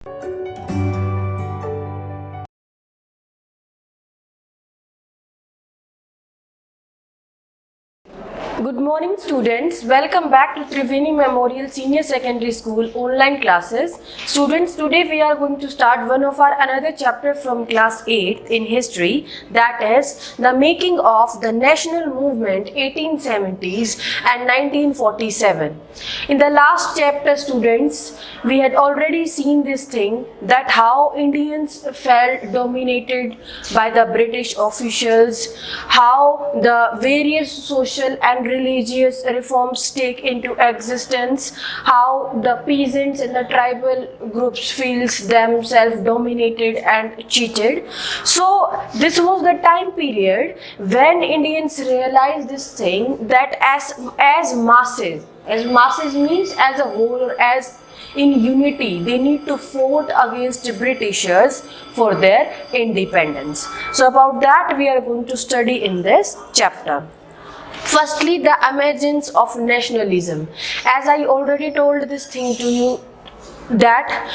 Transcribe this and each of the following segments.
Good morning students, welcome back to Triveni Memorial Senior Secondary School online classes. Students, today we are going to start one of our another chapter from class 8 in history, that is the making of the national movement 1870s and 1947. In the last chapter students, we had already seen this thing that how Indians felt dominated by the British officials, how the various social and religious reforms take into existence, how the peasants and the tribal groups feels themselves dominated and cheated. So this was the time period when Indians realized this thing that as masses means as a whole or as in unity, they need to fought against Britishers for their independence. So about that we are going to study in this chapter. Firstly, the emergence of nationalism. As I already told this thing to you, that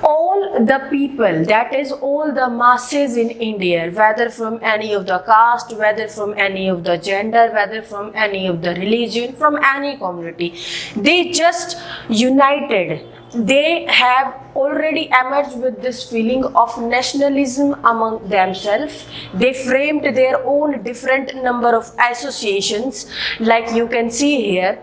all the people, that is all the masses in India, whether from any of the caste, whether from any of the gender, whether from any of the religion, from any community, they just united. They have already emerged with this feeling of nationalism among themselves. They framed their own different number of associations, like you can see here.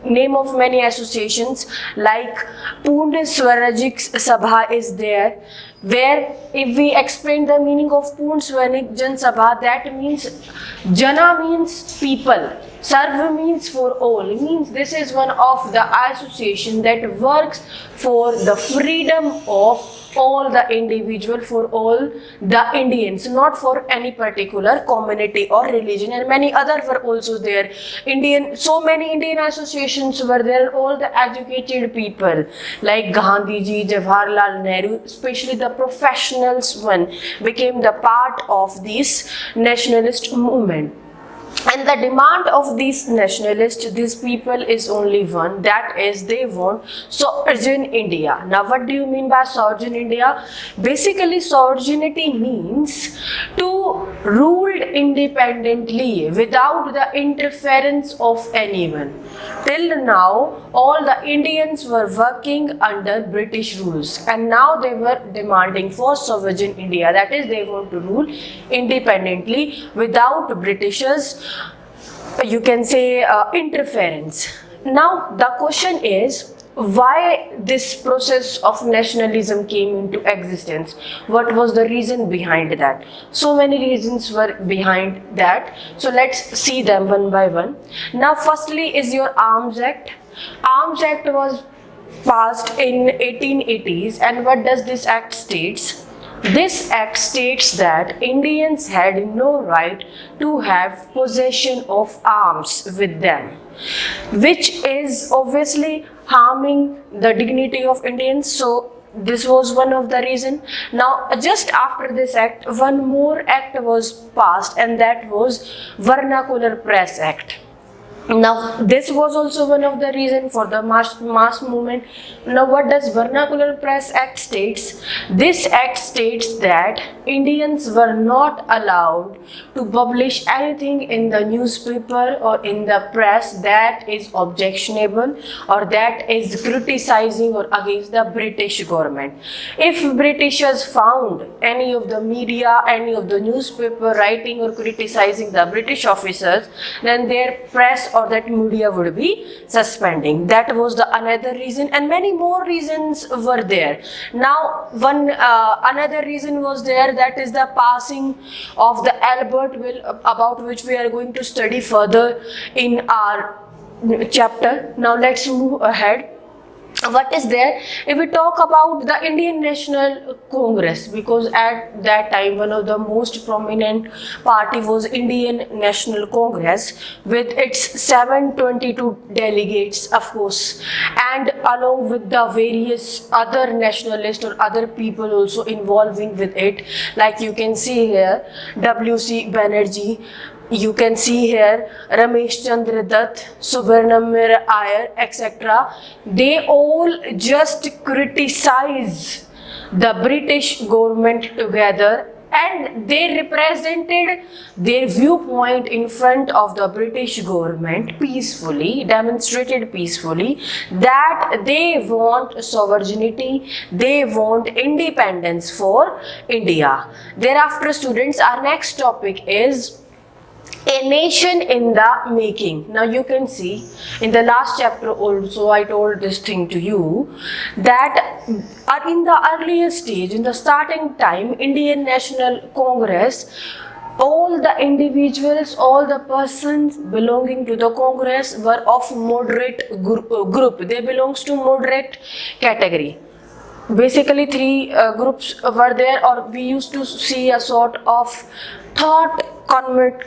Name of many associations like Purna Swarajik Sabha is there, where if we explain the meaning of Purna Swarajik Jan Sabha, that means Jana means people, Sarva means for all. It means this is one of the association that works for the freedom of all the individual, for all the Indians, not for any particular community or religion, and many other were also there. So many Indian associations were there, all the educated people like Gandhiji, Jawaharlal Nehru, especially the professionals one became the part of this nationalist movement. And the demand of these nationalists, these people, is only one, that is they want sovereign India. Now what do you mean by sovereign India? Basically sovereignty means to rule independently without the interference of anyone. Till now all the Indians were working under British rules, and now they were demanding for sovereign India, that is they want to rule independently without Britishers, you can say interference. Now the question is, why this process of nationalism came into existence? What was the reason behind that? So many reasons were behind that, so let's see them one by one. Now firstly is your Arms Act. Arms Act was passed in 1880s, and what does this act states? This act states that Indians had no right to have possession of arms with them, which is obviously harming the dignity of Indians. So this was one of the reason. Now just after this act, one more act was passed, and that was Vernacular Press Act. Now this was also one of the reason for the mass movement. Now what does Vernacular Press Act states? This act states that Indians were not allowed to publish anything in the newspaper or in the press that is objectionable or that is criticizing or against the British government. If Britishers found any of the media, any of the newspaper writing or criticizing the British officers, then their press or that media would be suspending. That was the another reason, and many more reasons were there. Now one another reason was there, that is the passing of the Albert Will, about which we are going to study further in our chapter. Now let's move ahead. What is there? If we talk about the Indian National Congress, because at that time one of the most prominent party was Indian National Congress with its 722 delegates, of course, and along with the various other nationalists or other people also involving with it, like you can see here W.C. Banerjee, you can see here Ramesh Chandra Dutt, Subramanian Iyer, etc. They all just criticize the British government together, and they represented their viewpoint in front of the British government peacefully, demonstrated peacefully that they want sovereignty, they want independence for India. Thereafter, students, our next topic is a nation in the making. Now you can see in the last chapter also I told this thing to you that in the earlier stage, in the starting time, Indian National Congress, all the individuals, all the persons belonging to the Congress were of moderate group. They belongs to moderate category. Basically three groups were there, or we used to see a sort of thought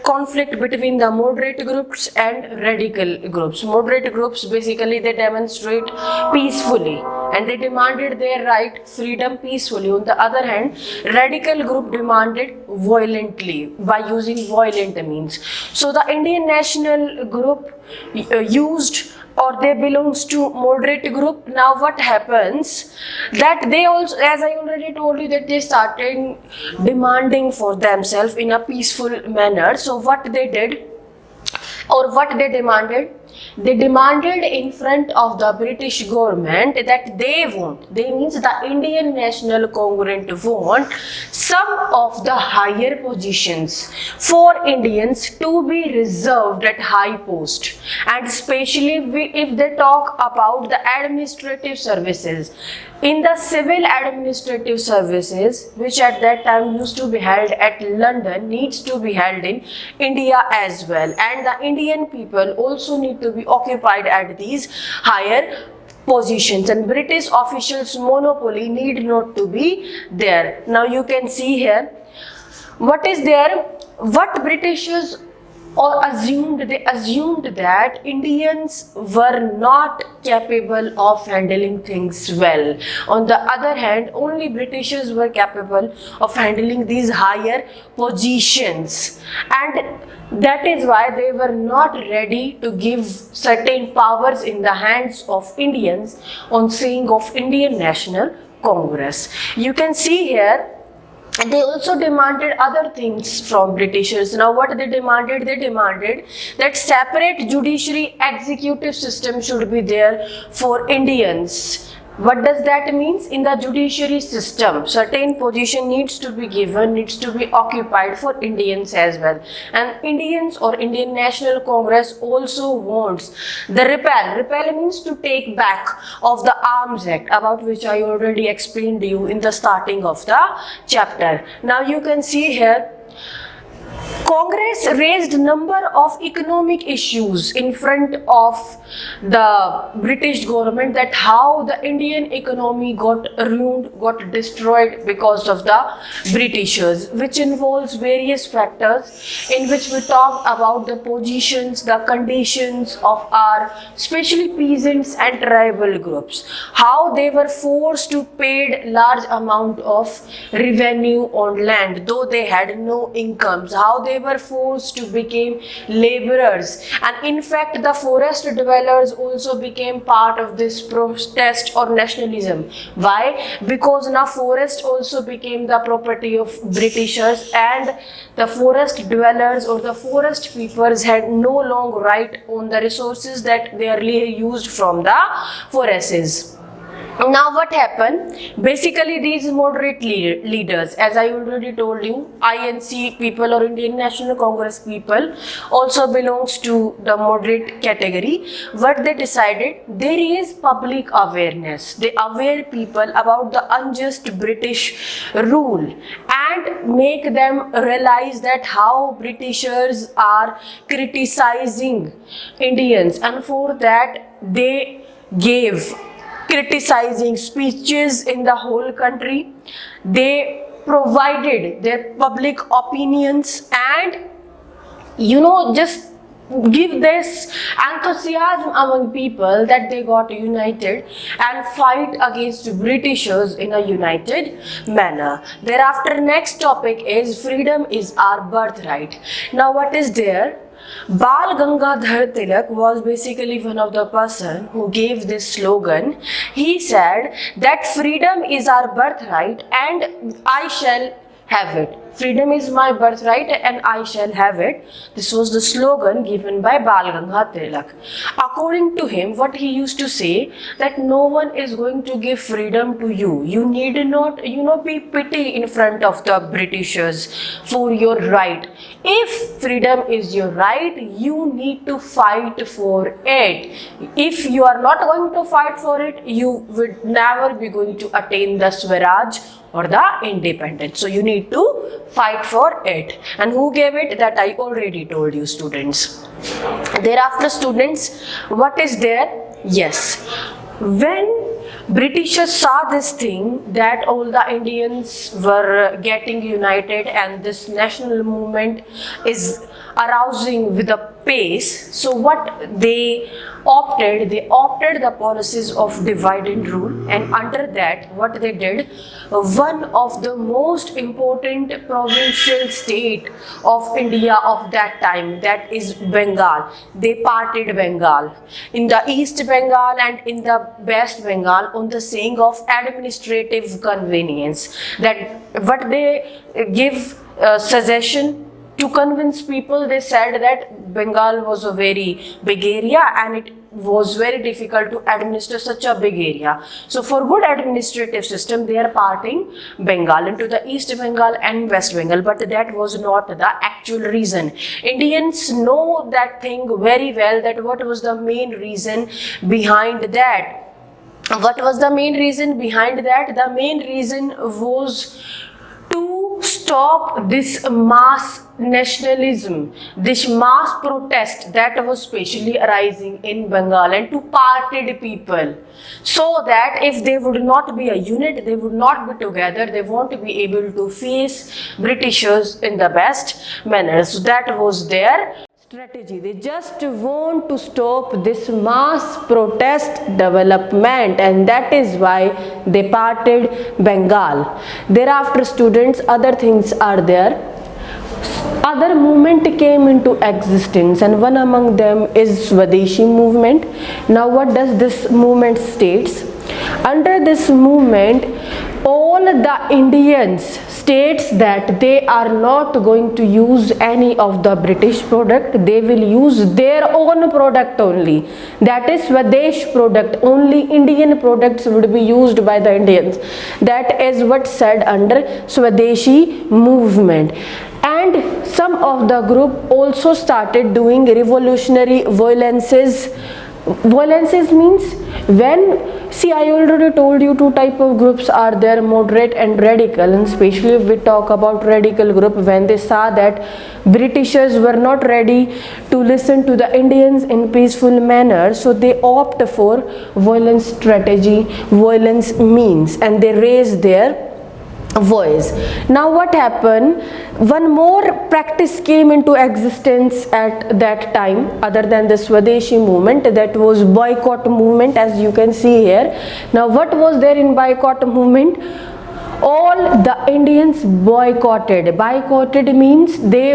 conflict between the moderate groups and radical groups. Moderate groups, basically they demonstrate peacefully and they demanded their right, freedom, peacefully. On the other hand, radical group demanded violently, by using violent means. So the Indian National Group used, or they belongs to moderate group. Now what happens, that they also, as I already told you, that they started demanding for themselves in a peaceful manner. So what they did, or what they demanded in front of the British government that they means the Indian National Congress want some of the higher positions for Indians to be reserved at high post, and especially if they talk about the administrative services. In the civil administrative services, which at that time used to be held at London, needs to be held in India as well, and the Indian people also need to be occupied at these higher positions, and British officials' monopoly need not to be there. Now you can see here what is there, what Britishers they assumed that Indians were not capable of handling things well. On the other hand, only Britishers were capable of handling these higher positions, and that is why they were not ready to give certain powers in the hands of Indians on saying of Indian National Congress. You can see here, and they also demanded other things from Britishers. Now what they demanded? They demanded that separate judiciary executive system should be there for Indians. What does that mean? In the judiciary system, certain position needs to be given, needs to be occupied for Indians as well. And Indians, or Indian National Congress, also wants the repeal. Repeal means to take back of the Arms Act, about which I already explained to you in the starting of the chapter. Now you can see here, Congress raised number of economic issues in front of the British government, that how the Indian economy got ruined, got destroyed because of the Britishers, which involves various factors in which we talk about the positions, the conditions of our, especially peasants and tribal groups, how they were forced to pay large amount of revenue on land, though they had no incomes, how they were forced to become laborers, and in fact the forest dwellers also became part of this protest or nationalism. Why? Because now forest also became the property of Britishers, and the forest dwellers or the forest peoples had no long right on the resources that they earlier used from the forests. Now what happened? Basically these moderate leaders, as I already told you, INC people or Indian National Congress people also belongs to the moderate category. What they decided, there is public awareness. They aware people about the unjust British rule and make them realize that how Britishers are criticizing Indians, and for that they gave criticizing speeches in the whole country. They provided their public opinions, and just give this enthusiasm among people that they got united and fight against Britishers in a united manner. Thereafter, next topic is freedom is our birthright. Now what is there? Bal Gangadhar Tilak was basically one of the person who gave this slogan. He said that freedom is our birthright and I shall have it. Freedom is my birthright and I shall have it. This was the slogan given by Bal Gangadhar Tilak. According to him, what he used to say, that no one is going to give freedom to you. You need not, be pity in front of the Britishers for your right. If freedom is your right, you need to fight for it. If you are not going to fight for it, you would never be going to attain the Swaraj or the independence. So you need to fight for it. And who gave it? That I already told you, students. Thereafter, students, what is there? Yes. When Britishers saw this thing, that all the Indians were getting united and this national movement is arousing with a pace, so what they opted the policies of divide and rule, and under that what they did, one of the most important provincial state of India of that time, that is Bengal, they parted Bengal in the East Bengal and in the West Bengal on the saying of administrative convenience, that what they give suggestion to convince people. They said that Bengal was a very big area and it was very difficult to administer such a big area. So for good administrative system, they are parting Bengal into the East Bengal and West Bengal. But that was not the actual reason. Indians know that thing very well, that what was the main reason behind that. What was the main reason behind that? The main reason was to stop this mass nationalism, this mass protest that was specially arising in Bengal, and to parted people, so that if they would not be a unit, they would not be together, they won't be able to face Britishers in the best manner. So that was their strategy. They just want to stop this mass protest development, and that is why they parted Bengal. Thereafter, students, other things are there. Other movement came into existence, and one among them is Swadeshi movement. Now what does this movement states? Under this movement, all the Indians states that they are not going to use any of the British product, they will use their own product only, that is Swadesh product, only Indian products would be used by the Indians. That is what said under Swadeshi movement. And some of the group also started doing revolutionary violences. Violences means when, see, I already told you two type of groups are there, moderate and radical, and especially if we talk about radical group, when they saw that Britishers were not ready to listen to the Indians in peaceful manner, so they opt for violence strategy, violence means, and they raise their voice. Now what happened, one more practice came into existence at that time other than the Swadeshi movement, that was boycott movement, as you can see here. Now what was there in boycott movement? All the Indians boycotted. Boycotted means they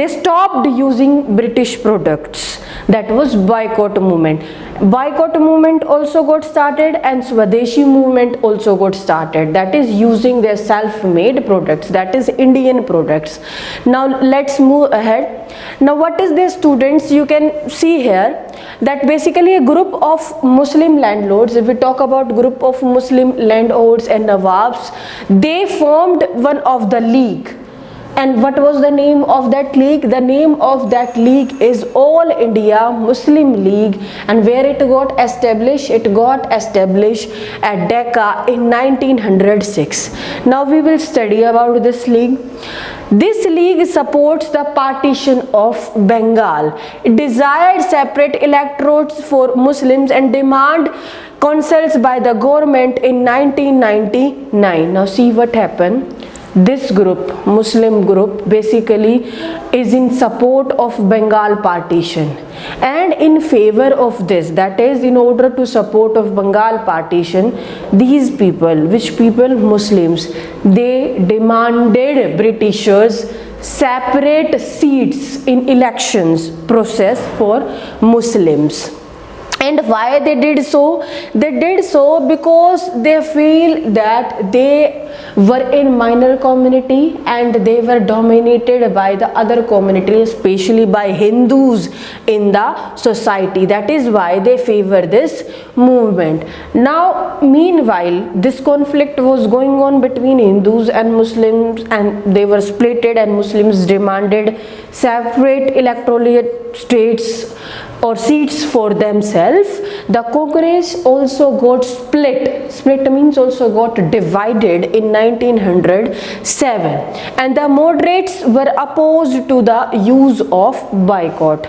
stopped using British products. That was boycott movement. Boycott movement also got started, and Swadeshi movement also got started, that is using their self-made products, that is Indian products. Now let's move ahead. Now what is this, students? You can see here that basically a group of Muslim landlords, if we talk about group of Muslim landlords and Nawabs, they formed one of the league. And what was the name of that league? The name of that league is All India Muslim League. And where it got established? It got established at Dhaka in 1906. Now we will study about this league. This league supports the partition of Bengal. It desired separate electorates for Muslims and demand consults by the government in 1999. Now see what happened. This group, Muslim group, basically is in support of Bengal partition, and in favor of this, that is in order to support of Bengal partition, these people, which people? Muslims, they demanded Britishers separate seats in elections process for Muslims. And why they did so? They did so because they feel that they were in minor community and they were dominated by the other community, especially by Hindus in the society. That is why they favor this movement. Now, meanwhile, this conflict was going on between Hindus and Muslims, and they were splitted, and Muslims demanded separate electoral states or seats for themselves. The Congress also got split means also got divided in 1907, and the moderates were opposed to the use of boycott.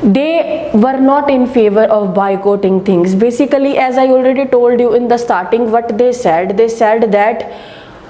They were not in favor of boycotting things. Basically, as I already told you in the starting, what they said that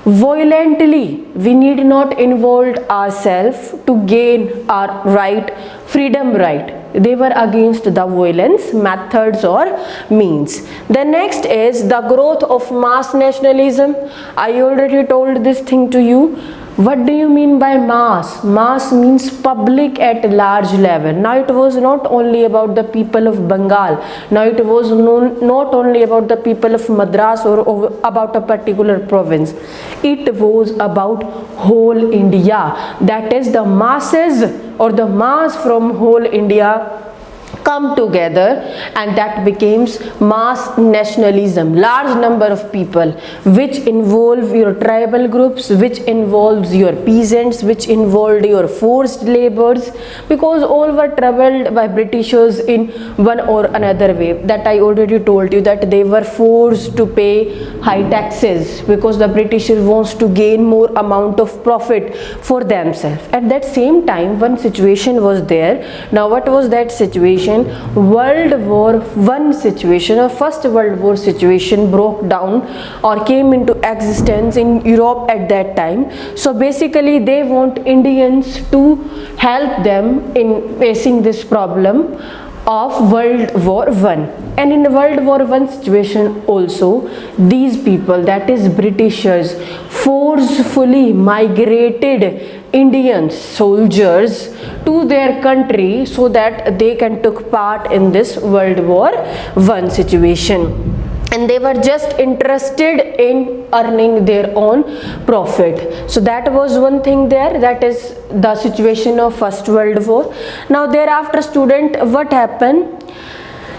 violently we need not involve ourselves to gain our right, freedom right. They were against the violence methods or means. The next is the growth of mass nationalism. I already told this thing to you. What do you mean by mass? Mass means public at large level. Now it was not only about the people of Bengal. Now it was not only about the people of Madras or about a particular province. It was about whole India. That is, the masses or the mass from whole India come together, and that becomes mass nationalism. Large number of people, which involve your tribal groups, which involves your peasants, which involved your forced laborers, because all were troubled by Britishers in one or another way. That I already told you, that they were forced to pay high taxes because the Britishers wants to gain more amount of profit for themselves. At that same time, one situation was there. Now what was that situation? World War I situation, or First World War situation broke down or came into existence in Europe at that time. So basically they want Indians to help them in facing this problem of World War I. And in World War I situation also, these people, that is Britishers, forcefully migrated Indian soldiers to their country so that they can take part in this World War I situation. And they were just interested in earning their own profit. So that was one thing there. That is the situation of First World War. Now thereafter, student, what happened?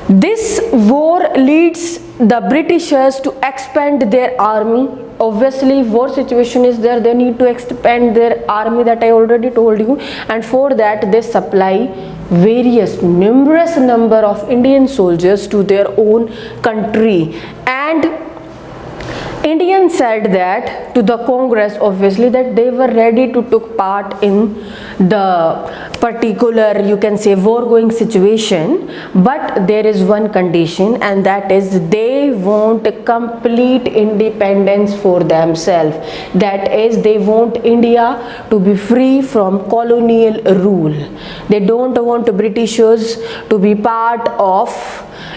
This war leads the Britishers to expand their army. Obviously, war situation is there, they need to expand their army, that I already told you, and for that they supply numerous number of Indian soldiers to their own country. And Indians said that to the Congress, obviously, that they were ready to take part in the particular, you can say, war going situation, but there is one condition, and that is they want complete independence for themselves. That is, they want India to be free from colonial rule. They don't want Britishers to be part of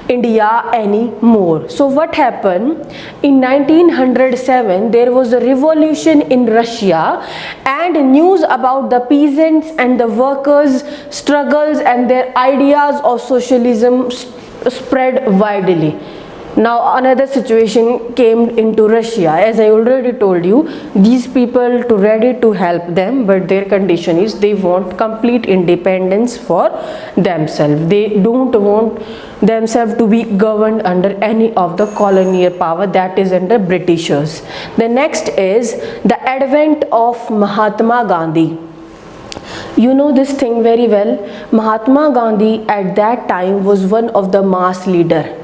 India anymore. So what happened? In 1907, there was a revolution in Russia, and news about the peasants and the workers' struggles and their ideas of socialism spread widely. Now another situation came into Russia. As I already told you, these people to ready to help them, but their condition is they want complete independence for themselves. They don't want themselves to be governed under any of the colonial power, that is under Britishers. The next is the advent of Mahatma Gandhi. You know this thing very well. Mahatma Gandhi at that time was one of the mass leader.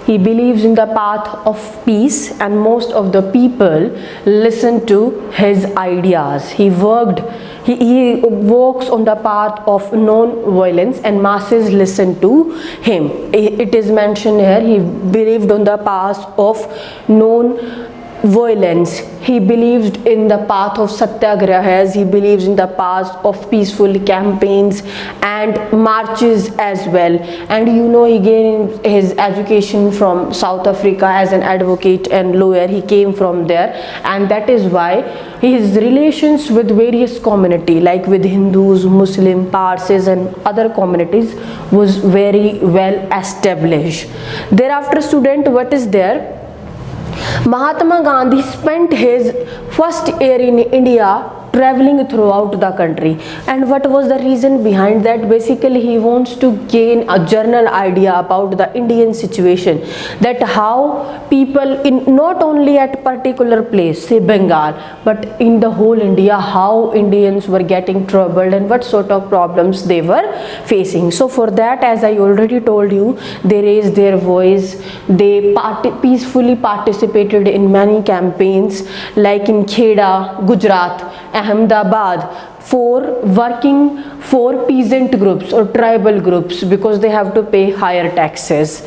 He believes in the path of peace, and most of the people listen to his ideas. He walks on the path of non-violence, and masses listen to him. It is mentioned here, he believed on the path of violence. He believed in the path of satyagrahas, he believes in the path of peaceful campaigns and marches as well. And you know, he gained his education from South Africa as an advocate and lawyer. He came from there, and that is why his relations with various community like with Hindus, Muslim, Parsis and other communities was very well established. Thereafter, student, what is there? Mahatma Gandhi spent his first year in India traveling throughout the country. And what was the reason behind that? Basically, he wants to gain a general idea about the Indian situation, that how people in not only at particular place, say Bengal, but in the whole India, how Indians were getting troubled and what sort of problems they were facing. So for that, as I already told you, they raised their voice, they peacefully participated in many campaigns like in Kheda, Gujarat, Ahmedabad, for working for peasant groups or tribal groups because they have to pay higher taxes.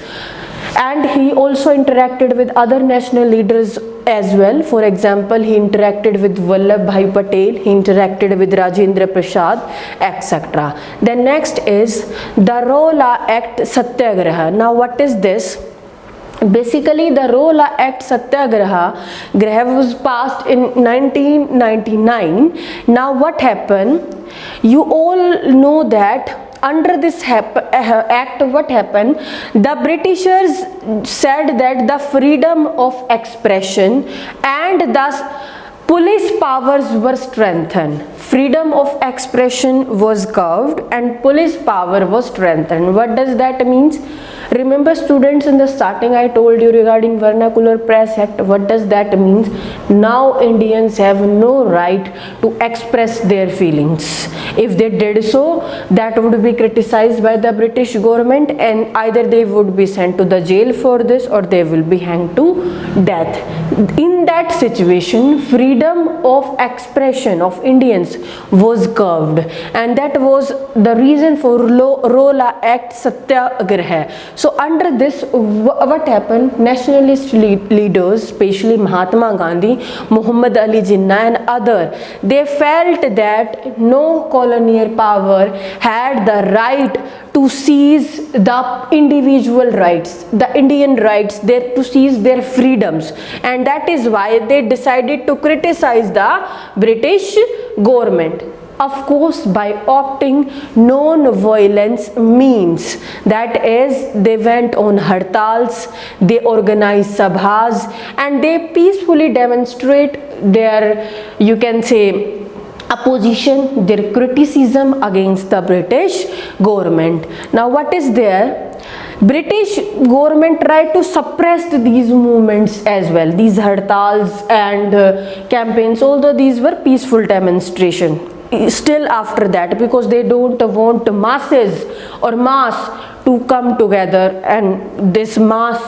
And he also interacted with other national leaders as well. For example, he interacted with Vallabhbhai Patel, he interacted with Rajendra Prasad, etc. Then next is the Rola Act Satyagraha. Now what is this? Basically, the Rola Act Satyagraha was passed in 1999. Now what happened? You all know that under this act, what happened? The Britishers said that the freedom of expression and thus police powers were strengthened. Freedom of expression was curved and police power was strengthened. What does that mean? Remember, students, in the starting I told you regarding Vernacular Press Act. What does that mean? Now Indians have no right to express their feelings. If they did so, that would be criticized by the British government, and either they would be sent to the jail for this or they will be hanged to death. In that situation, freedom of expression of Indians was curbed, and that was the reason for Rola Act Satyagraha. So under this, what happened? Nationalist leaders, especially Mahatma Gandhi, Muhammad Ali Jinnah and other, they felt that no colonial power had the right to seize the individual rights, the Indian rights, to seize their freedoms, and that is why they decided to criticize the British government. Of course, by opting non-violence means, that is, they went on hartals, they organized sabhas, and they peacefully demonstrate their, you can say, opposition, their criticism against the British government. Now what is there? British government tried to suppress these movements as well, these hartals and campaigns, although these were peaceful demonstration. Still after that, because they don't want masses or mass to come together and this mass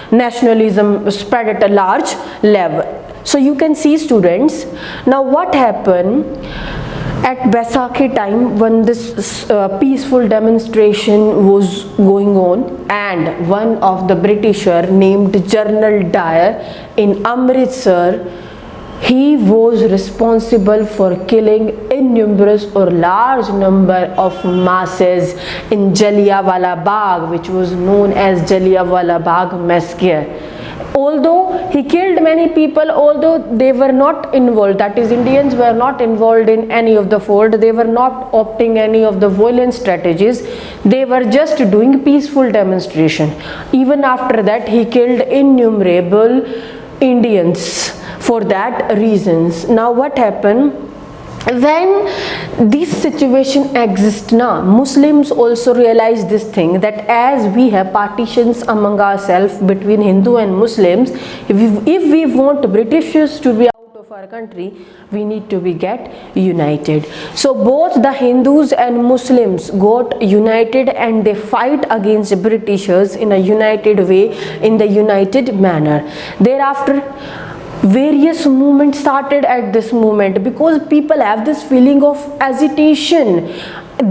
nationalism spread at a large level. So you can see, students, now what happened at Baisakhi time when this peaceful demonstration was going on, and one of the Britisher named General Dyer in Amritsar, he was responsible for killing innumerous or large number of masses in Jallianwala Bagh, which was known as Jallianwala Bagh massacre. Although he killed many people, although they were not involved, that is, Indians were not involved in any of the fault, they were not opting any of the violent strategies, they were just doing peaceful demonstration. Even after that, he killed innumerable Indians for that reasons. Now what happened? When this situation exists now, Muslims also realize this thing, that as we have partitions among ourselves between Hindu and Muslims, if we want Britishers to be out of our country, we need to get united. So both the Hindus and Muslims got united and they fight against Britishers in a united way, in the united manner. Thereafter, various movements started at this moment, because people have this feeling of agitation.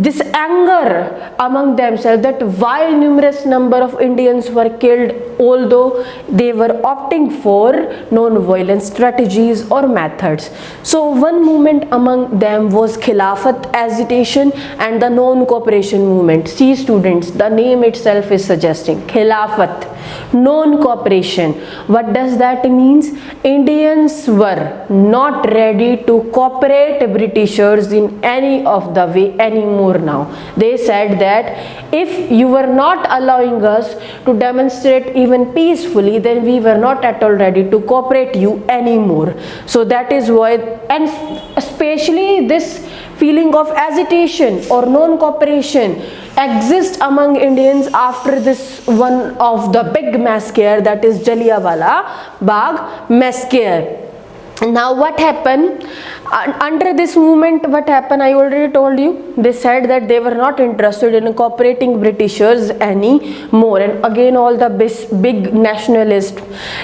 this anger among themselves, that why numerous number of Indians were killed although they were opting for non-violent strategies or methods. So one movement among them was Khilafat agitation and the non-cooperation movement. See students, the name itself is suggesting Khilafat, non-cooperation. What does that means? Indians were not ready to cooperate Britishers in any of the way anymore now. They said that if you were not allowing us to demonstrate even peacefully, then we were not at all ready to cooperate you anymore. So that is why, and especially this feeling of agitation or non-cooperation exists among Indians after this one of the big massacre, that is Jallianwala Bagh massacre. Now what happened under this movement? What happened? I already told you. They said that they were not interested in cooperating Britishers anymore, and again all the big nationalists,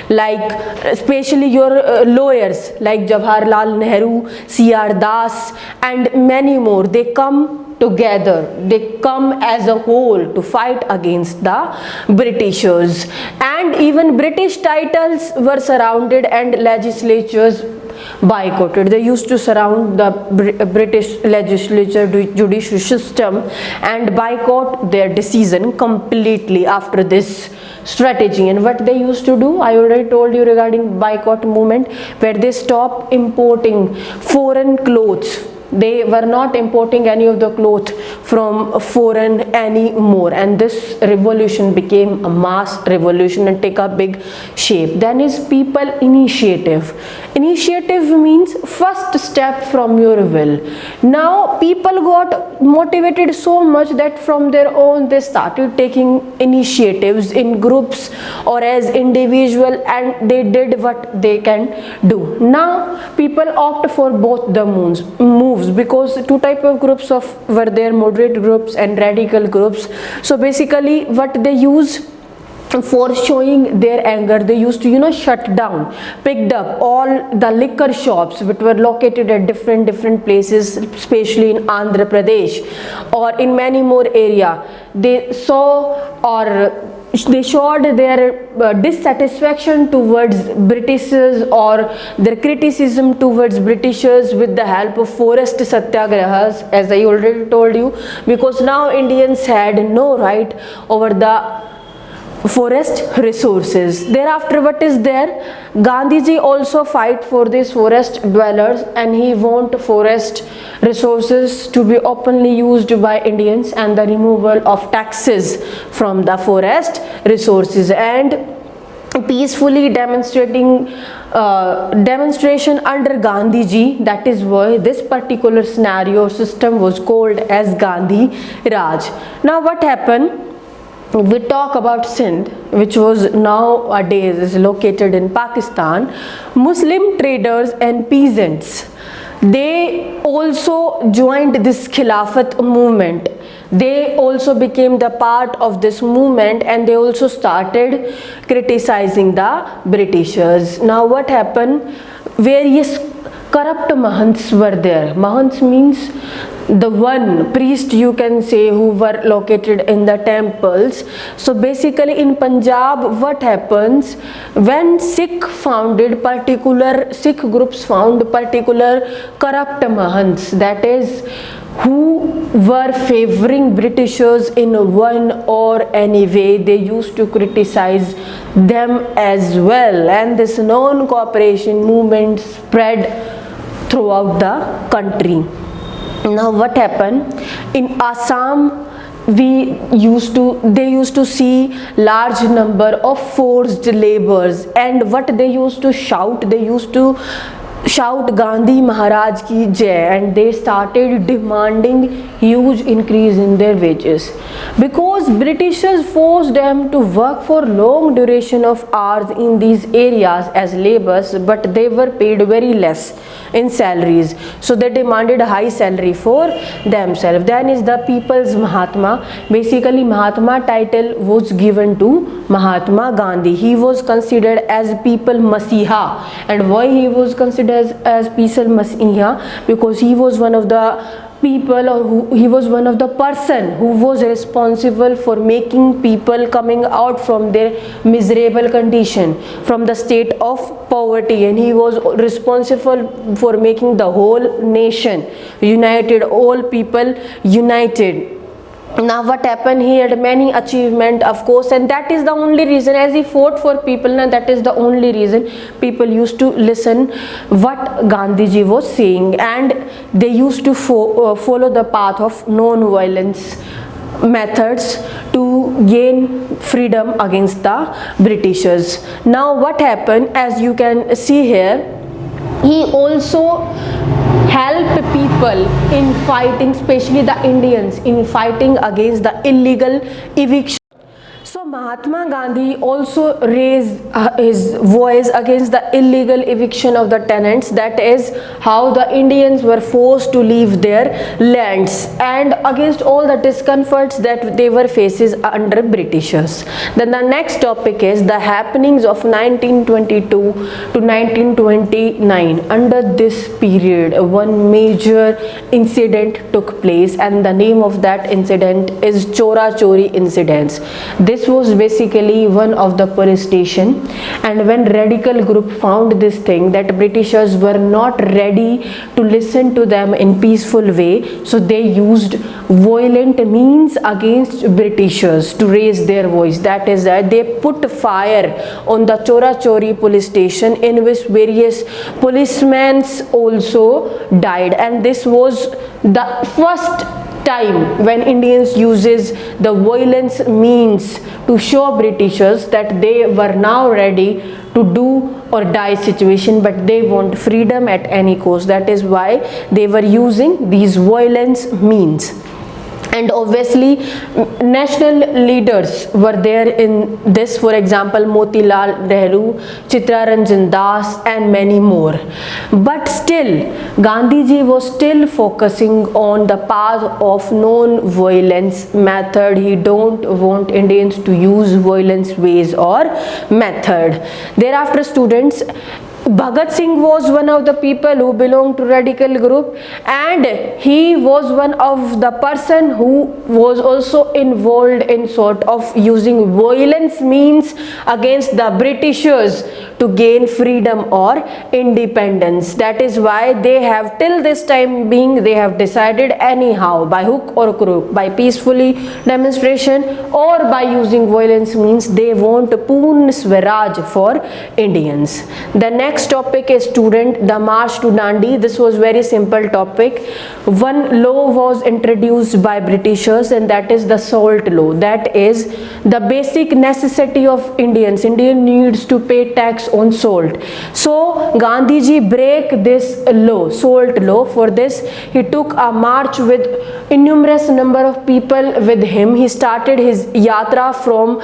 like especially your lawyers like Jawaharlal Nehru, C.R. Das and many more, they come together, they come as a whole to fight against the Britishers. And even British titles were surrounded and legislatures boycotted. They used to surround the British legislature, judicial system, and boycott their decision completely after this strategy. And what they used to do, I already told you regarding boycott movement, where they stopped importing foreign clothes. They were not importing any of the clothes from foreign anymore, and this revolution became a mass revolution and take a big shape. Then is people initiative. Initiative means first step from your will. Now people got motivated so much that from their own they started taking initiatives in groups or as individual, and they did what they can do. Now people opt for both the moves, because two type of groups were there, moderate groups and radical groups. So basically what they use for showing their anger, they used to shut down, picked up all the liquor shops which were located at different places, especially in Andhra Pradesh or in many more area. They saw or they showed their dissatisfaction towards Britishers or their criticism towards Britishers with the help of forest satyagrahas, as I already told you, because now Indians had no right over the forest resources. Thereafter what is there? Gandhiji also fight for these forest dwellers, and he want forest resources to be openly used by Indians and the removal of taxes from the forest resources, and peacefully demonstration under Gandhiji. That is why this particular scenario system was called as Gandhi Raj. Now what happened? We talk about Sindh, which was nowadays is located in Pakistan. Muslim traders and peasants, they also joined this Khilafat movement. They also became the part of this movement, and they also started criticizing the Britishers. Now what happened? Various corrupt Mahants were there. Mahants means the one priest, you can say, who were located in the temples. So basically in Punjab what happens, when Sikh groups found particular corrupt Mahants, that is who were favoring Britishers in one or any way, they used to criticize them as well, and this non-cooperation movement spread throughout the country. Now what happened in Assam? They used to see large number of forced laborers, and what they used to shout, Gandhi Maharaj ki jai, and they started demanding huge increase in their wages, because Britishers forced them to work for long duration of hours in these areas as laborers, but they were paid very less in salaries, so they demanded a high salary for themselves. Then is the People's Mahatma. Basically Mahatma title was given to Mahatma Gandhi. He was considered as People Masiha. And why he was considered as People Masiha? Because he was one of the people, or he was one of the person who was responsible for making people coming out from their miserable condition, from the state of poverty, and he was responsible for making the whole nation united, all people united. Now what happened, he had many achievement, of course, and that is the only reason, as he fought for people, now that is the only reason people used to listen what Gandhiji was saying, and they used to follow the path of non-violence methods to gain freedom against the Britishers. Now what happened, as you can see here, he also help people in fighting, especially the Indians, in fighting against the illegal eviction. So Mahatma Gandhi also raised his voice against the illegal eviction of the tenants, that is how the Indians were forced to leave their lands, and against all the discomforts that they were faces under Britishers. Then the next topic is the happenings of 1922 to 1929. Under this period, one major incident took place, and the name of that incident is Chora Chori incidents. This was basically one of the police station, and when radical group found this thing that Britishers were not ready to listen to them in peaceful way, so they used violent means against Britishers to raise their voice. That is that they put fire on the Chora Chori police station, in which various policemen also died, and this was the first time when Indians uses the violence means to show Britishers that they were now ready to do or die situation, but they want freedom at any cost. That is why they were using these violence means. And obviously national leaders were there in this, for example Motilal Nehru, Chittaranjan Das, and many more. But still Gandhiji was still focusing on the path of non-violence method. He don't want Indians to use violence ways or method. Thereafter, students, Bhagat Singh was one of the people who belonged to radical group, and he was one of the person who was also involved in sort of using violence means against the Britishers to gain freedom or independence. That is why they have till this time being, they have decided anyhow, by hook or crook, by peacefully demonstration or by using violence means, they want Purna Swaraj for Indians. The next topic is, student, the march to Dandi. This was very simple topic. One law was introduced by Britishers, and that is the salt law. That is the basic necessity of Indians. Indian needs to pay tax on salt. So Gandhiji break this law, salt law. For this he took a march with innumerous number of people with him. He started his yatra from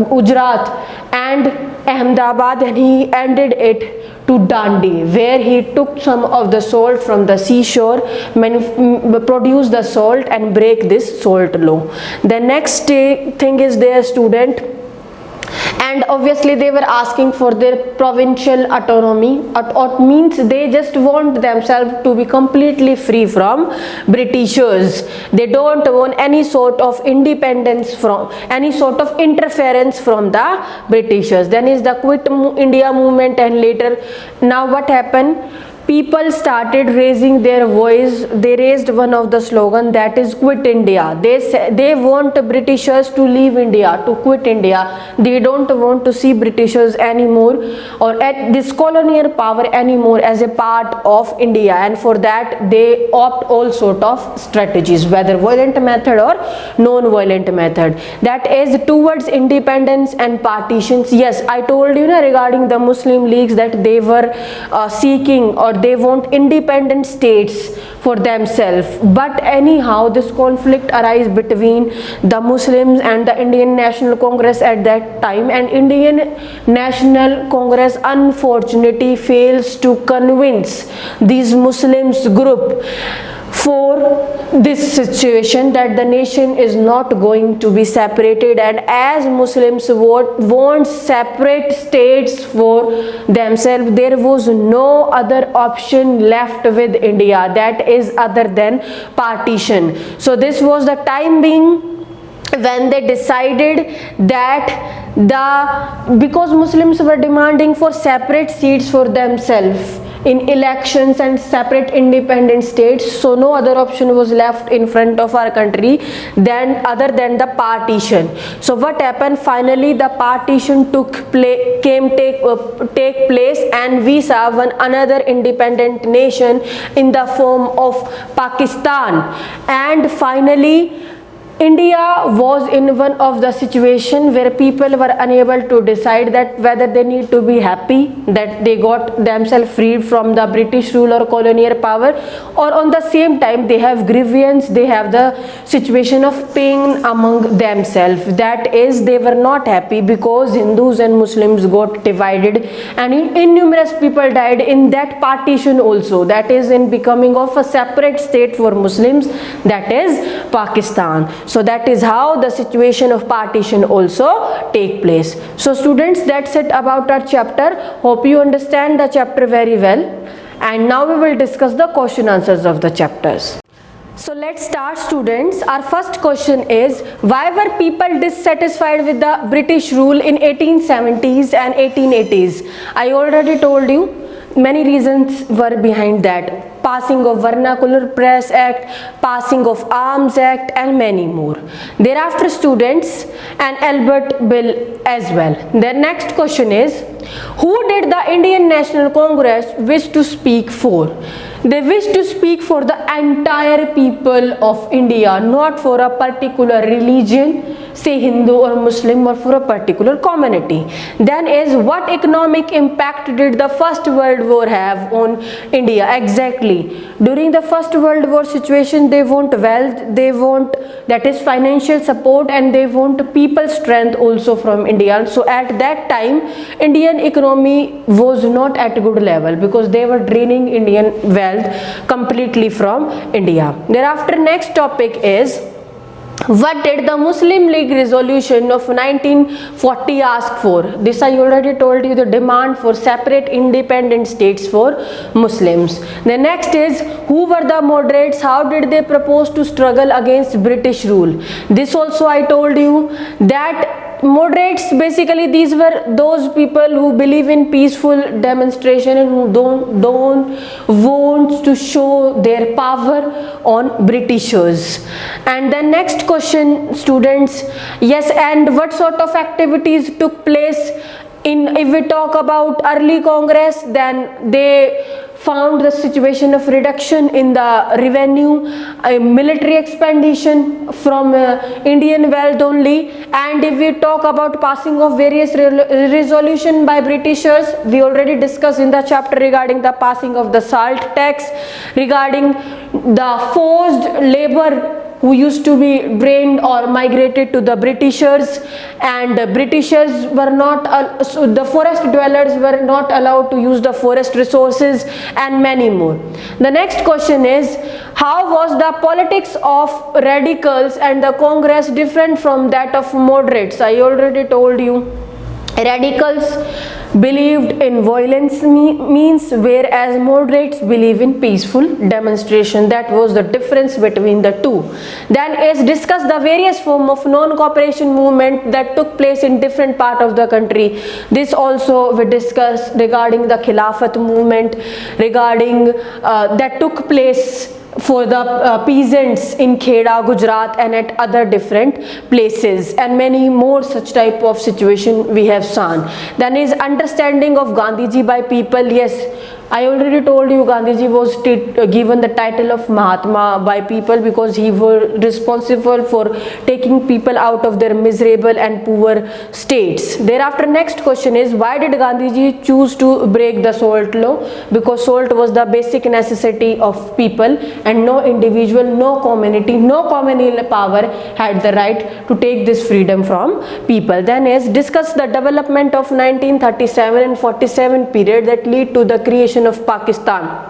Gujarat and Ahmedabad, and he ended it to Dandi, where he took some of the salt from the seashore, produce the salt and break this salt law. The next thing is their student, and obviously they were asking for their provincial autonomy. Means they just want themselves to be completely free from Britishers. They don't want any sort of independence from, any sort of interference from the Britishers. Then is the Quit India movement, and later, now what happened? People started raising their voice. They raised one of the slogan, that is Quit India. They want Britishers to leave India, to quit India. They don't want to see Britishers anymore, or at this colonial power anymore, as a part of India, and for that they opt all sort of strategies, whether violent method or non-violent method. That is towards independence and partitions. Yes, I told you regarding the Muslim leagues that they were seeking, or they want independent states for themselves. But anyhow, this conflict arise between the Muslims and the Indian National Congress at that time, and Indian National Congress unfortunately fails to convince these Muslims group for this situation, that the nation is not going to be separated, and as Muslims want separate states for themselves, there was no other option left with India, that is other than partition. So this was the time being when they decided that because Muslims were demanding for separate seats for themselves in elections and separate independent states, so no other option was left in front of our country than other than the partition. So what happened? Finally the partition take place, and we saw one another independent nation in the form of Pakistan. And finally India was in one of the situation where people were unable to decide that whether they need to be happy that they got themselves freed from the British rule or colonial power, or on the same time they have grievance, they have the situation of pain among themselves, that is they were not happy because Hindus and Muslims got divided and innumerous people died in that partition also, that is in becoming of a separate state for Muslims, that is Pakistan. So that is how the situation of partition also take place. So students, that's it about our chapter. Hope you understand the chapter very well. And now we will discuss the question answers of the chapters. So let's start, students. Our first question is, why were people dissatisfied with the British rule in 1870s and 1880s? I already told you many reasons were behind that. Passing of Vernacular Press Act, passing of Arms Act, and many more. Thereafter, students, an Albert Bill as well. The next question is, who did the Indian National Congress wish to speak for? They wish to speak for the entire people of India, not for a particular religion, say Hindu or Muslim, or for a particular community. Then is, what economic impact did the First World War have on India? Exactly. During the First World War situation, they want wealth, they want, that is financial support, and they want people strength also from India. So at that time, Indian economy was not at a good level because they were draining Indian wealth completely from India. Thereafter, next topic is, what did the Muslim League resolution of 1940 ask for? This I already told you, the demand for separate independent states for Muslims. The next is, who were the moderates? How did they propose to struggle against British rule? This also I told you that moderates, basically these were those people who believe in peaceful demonstration and who don't want to show their power on Britishers. And the next question, students, yes, and what sort of activities took place in, if we talk about early Congress, then they found the situation of reduction in the revenue, military expansion from Indian wealth only. And if we talk about passing of various resolution by Britishers, we already discussed in the chapter regarding the passing of the salt tax, regarding the forced labor who used to be drained or migrated to the Britishers, and the Britishers were not, the forest dwellers were not allowed to use the forest resources, and many more. The next question is, how was the politics of radicals and the Congress different from that of moderates? I already told you, radicals believed in violence means, whereas moderates believe in peaceful demonstration. That was the difference between the two. Then is, discuss the various form of non-cooperation movement that took place in different part of the country. This also we discuss regarding the Khilafat movement, regarding that took place for the peasants in Kheda, Gujarat, and at other different places, and many more such type of situation we have seen. Then is understanding of Gandhiji by people. Yes, I already told you Gandhiji was given the title of Mahatma by people because he was responsible for taking people out of their miserable and poor states. Thereafter, next question is, why did Gandhiji choose to break the salt law? Because salt was the basic necessity of people, and no individual, no community, no communal power had the right to take this freedom from people. Then is, discuss the development of 1937 and 47 period that lead to the creation of Pakistan.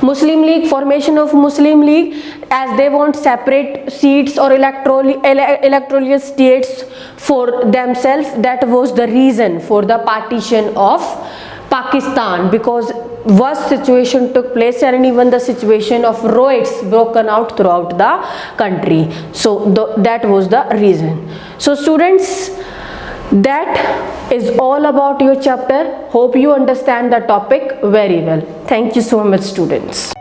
Muslim League, formation of Muslim League, as they want separate seats or electoral states for themselves. That was the reason for the partition of Pakistan, because worst situation took place and even the situation of riots broken out throughout the country. So that was the reason. So students, that is all about your chapter. Hope you understand the topic very well. Thank you so much, students.